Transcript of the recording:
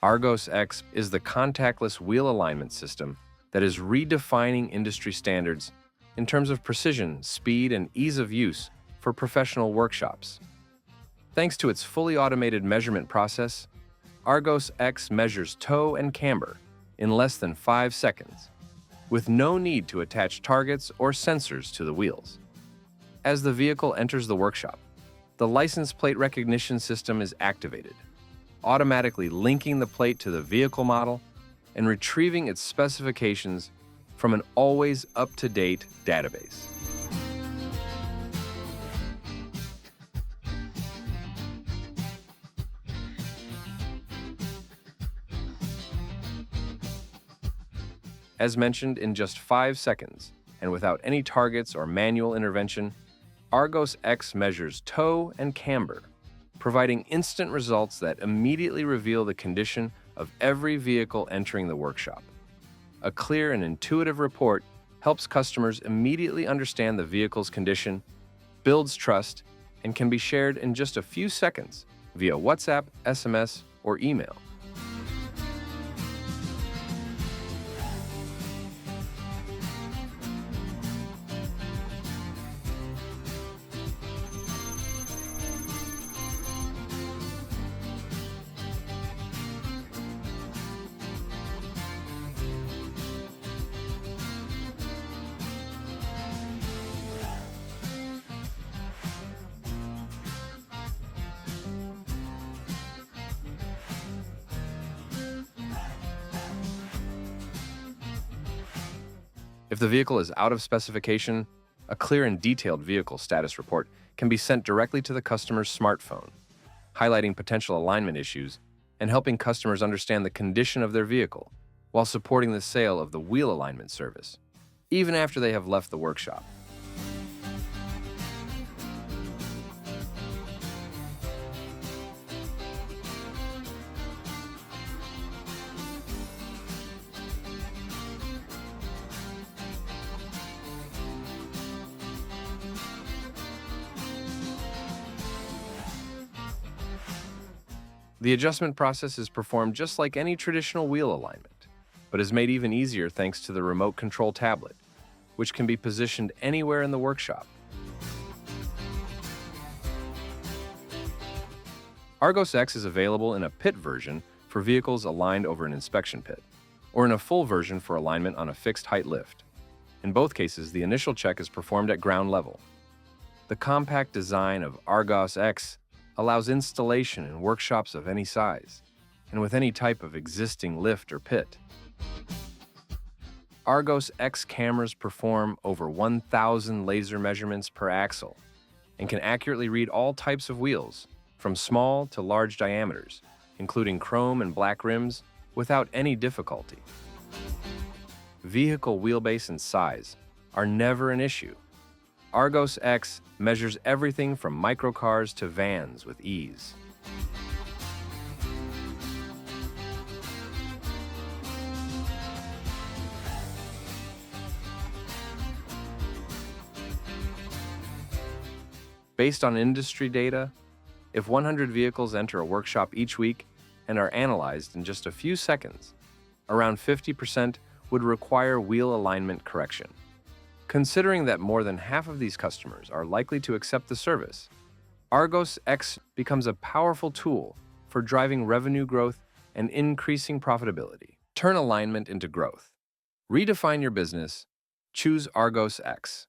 ARGOS X is the contactless wheel alignment system that is redefining industry standards in terms of precision, speed, and ease of use for professional workshops. Thanks to its fully automated measurement process, ARGOS X measures toe and camber in less than 5 seconds, with no need to attach targets or sensors to the wheels. As the vehicle enters the workshop, the license plate recognition system is activated, automatically linking the plate to the vehicle model and retrieving its specifications from an always up-to-date database. As mentioned, in just 5 seconds, and without any targets or manual intervention, ARGOS X measures toe and camber, providing instant results that immediately reveal the condition of every vehicle entering the workshop. A clear and intuitive report helps customers immediately understand the vehicle's condition, builds trust, and can be shared in just a few seconds via WhatsApp, SMS, or email. If the vehicle is out of specification, a clear and detailed vehicle status report can be sent directly to the customer's smartphone, highlighting potential alignment issues and helping customers understand the condition of their vehicle while supporting the sale of the wheel alignment service, even after they have left the workshop. The adjustment process is performed just like any traditional wheel alignment, but is made even easier thanks to the remote control tablet, which can be positioned anywhere in the workshop. ARGOS X is available in a pit version for vehicles aligned over an inspection pit, or in a full version for alignment on a fixed height lift. In both cases, the initial check is performed at ground level. The compact design of ARGOS X allows installation in workshops of any size, and with any type of existing lift or pit. ARGOS X cameras perform over 1,000 laser measurements per axle and can accurately read all types of wheels, from small to large diameters, including chrome and black rims, without any difficulty. Vehicle wheelbase and size are never an issue. ARGOS X measures everything from microcars to vans with ease. Based on industry data, if 100 vehicles enter a workshop each week and are analyzed in just a few seconds, around 50% would require wheel alignment correction. Considering that more than half of these customers are likely to accept the service, ARGOS X becomes a powerful tool for driving revenue growth and increasing profitability. Turn alignment into growth. Redefine your business. Choose ARGOS X.